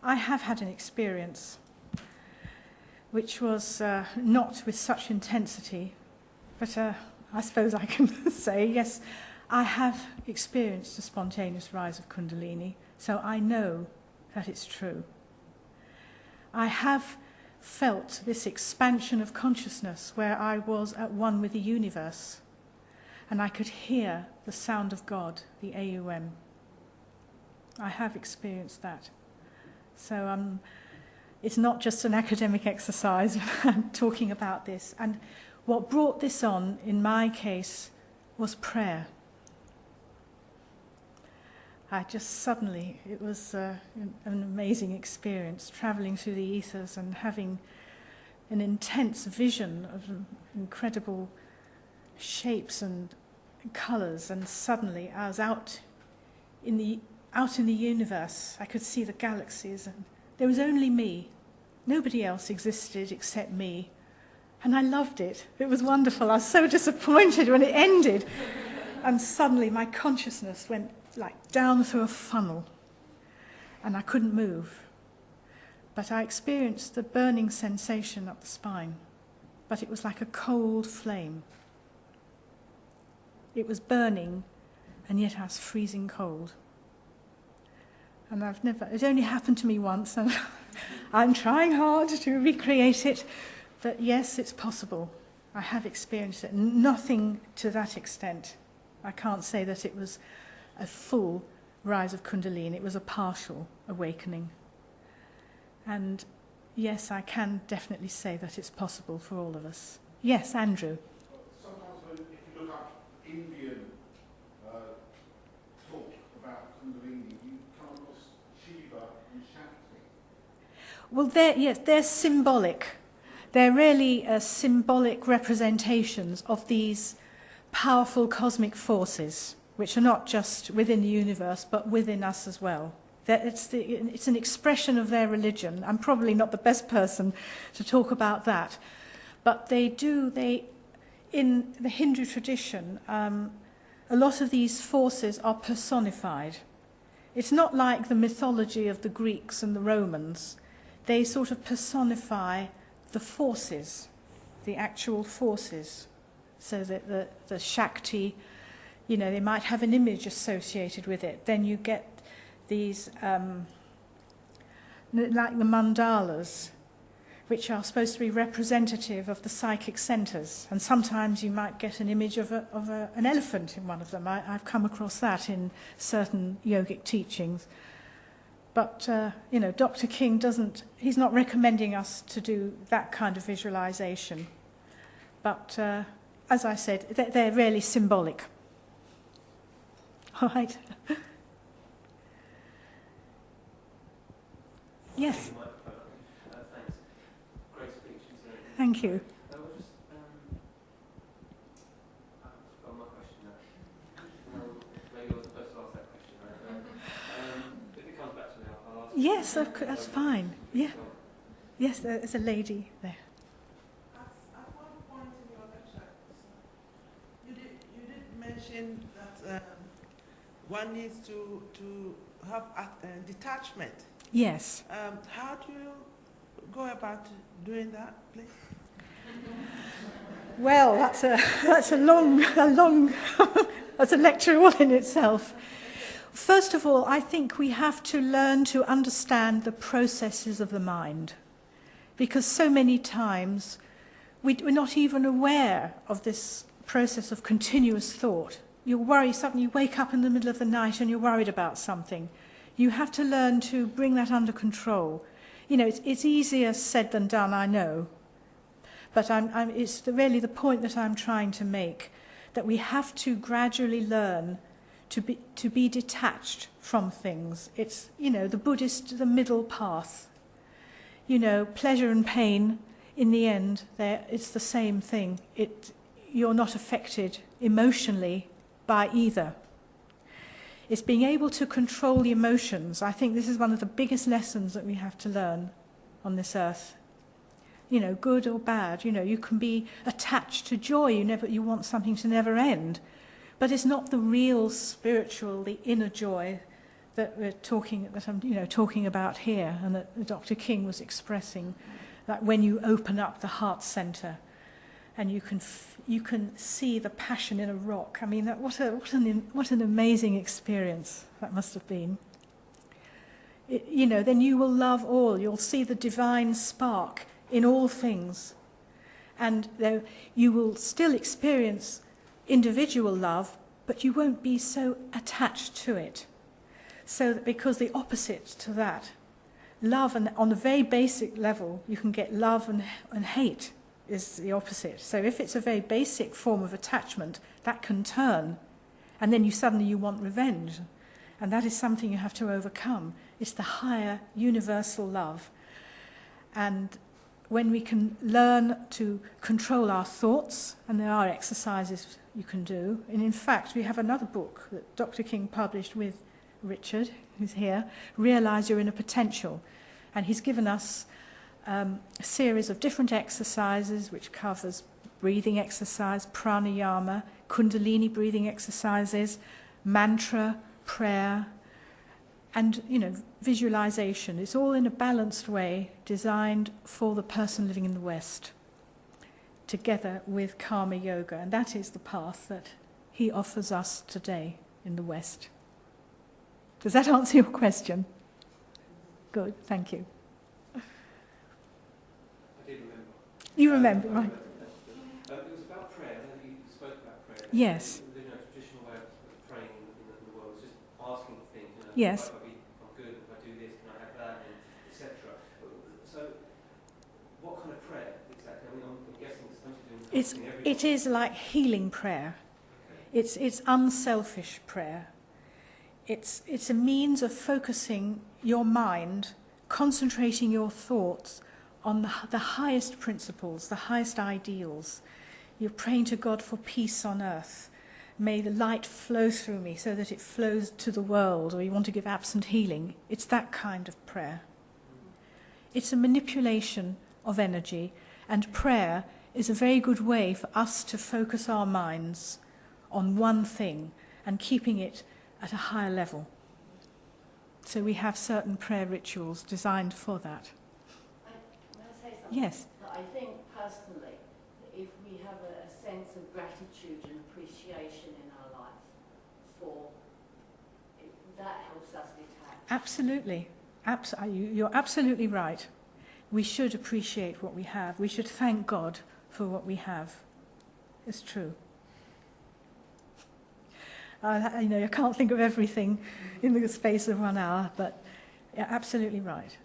I have had an experience which was not with such intensity, but I suppose I can say, yes, I have experienced a spontaneous rise of Kundalini, so I know that it's true. I have felt this expansion of consciousness where I was at one with the universe, and I could hear the sound of God, the AUM. I have experienced that. So it's not just an academic exercise. I'm talking about this. And what brought this on, in my case, was prayer. I just suddenly, it was an amazing experience, travelling through the ethers and having an intense vision of incredible shapes and colours, and suddenly I was out in the universe. I could see the galaxies, and there was only me. Nobody else existed except me. And I loved it. It was wonderful. I was so disappointed when it ended. And suddenly my consciousness went like down through a funnel, and I couldn't move. But I experienced the burning sensation up the spine, but it was like a cold flame. It was burning, and yet I was freezing cold. And it only happened to me once, and I'm trying hard to recreate it, but yes, it's possible. I have experienced it. Nothing to that extent. I can't say that it was a full rise of Kundalini. It was a partial awakening. And yes, I can definitely say that it's possible for all of us. Yes, Andrew. Sometimes if you look up Indian talk about Kundalini, you come across Shiva and Shakti. Well, they're symbolic. They're really symbolic representations of these powerful cosmic forces, which are not just within the universe, but within us as well. It's an expression of their religion. I'm probably not the best person to talk about that. But in the Hindu tradition, a lot of these forces are personified. It's not like the mythology of the Greeks and the Romans. They sort of personify the forces, the actual forces. So that the Shakti, they might have an image associated with it. Then you get these, like the mandalas, which are supposed to be representative of the psychic centres. And sometimes you might get an image of an elephant in one of them. I've come across that in certain yogic teachings. But, Dr. King he's not recommending us to do that kind of visualization. But, as I said, they're really symbolic. All right. Yes. Thanks. Great speech. Thank you. I've got my question now. Maybe I was supposed to ask that question, right? If it comes back to me, I'll ask. Yes, that's fine. Yeah. Yes, there's a lady there. At one point in your lecture, you did mention that one needs to have detachment. Yes. How do you go about doing that, please? Well, that's a long that's a lecture all in itself. First of all, I think we have to learn to understand the processes of the mind, because so many times we're not even aware of this process of continuous thought. You worry, suddenly you wake up in the middle of the night and you're worried about something. You have to learn to bring that under control. It's easier said than done, I know. But it's really the point that I'm trying to make, that we have to gradually learn to be detached from things. It's, the middle path. Pleasure and pain, in the end, it's the same thing. You're not affected emotionally by either. It's being able to control the emotions. I think this is one of the biggest lessons that we have to learn on this earth. Good or bad. You can be attached to joy. You want something to never end. But it's not the real spiritual, the inner joy that we're talking, that I'm talking about here, and that Dr. King was expressing, that when you open up the heart center, and you can see the passion in a rock. I mean, what an amazing experience that must have been. Then you will love all. You'll see the divine spark in all things, and you will still experience individual love, but you won't be so attached to it. So that, because the opposite to that, love, and on the very basic level, you can get love and hate. Is the opposite. So if it's a very basic form of attachment, that can turn, and then suddenly you want revenge, and that is something you have to overcome. It's the higher universal love. And when we can learn to control our thoughts, and there are exercises you can do, and in fact we have another book that Dr. King published with Richard, who's here, Realize You're in a Potential, and he's given us a series of different exercises which covers breathing exercise, pranayama, Kundalini breathing exercises, mantra, prayer, and visualization. It's all in a balanced way, designed for the person living in the West, together with karma yoga, and that is the path that he offers us today in the West. Does that answer your question? Good, thank you. You remember, right? It was about prayer. I know you spoke about prayer. Yes. The traditional way of praying in the world is just asking for things. Yes. If I'm good, if I do this, can I have that, etc. So, what kind of prayer exactly? I mean, I'm guessing it's something to do with It is like healing prayer. Okay. It's unselfish prayer. It's a means of focusing your mind, concentrating your thoughts on the highest principles, the highest ideals. You're praying to God for peace on earth. May the light flow through me so that it flows to the world, or you want to give absent healing. It's that kind of prayer. It's a manipulation of energy, and prayer is a very good way for us to focus our minds on one thing and keeping it at a higher level. So we have certain prayer rituals designed for that. May I say something? Yes. I think personally, that if we have a sense of gratitude and appreciation in our life that helps us detach. Absolutely. You're absolutely right. We should appreciate what we have. We should thank God for what we have. It's true. I can't think of everything in the space of 1 hour, but you're absolutely right.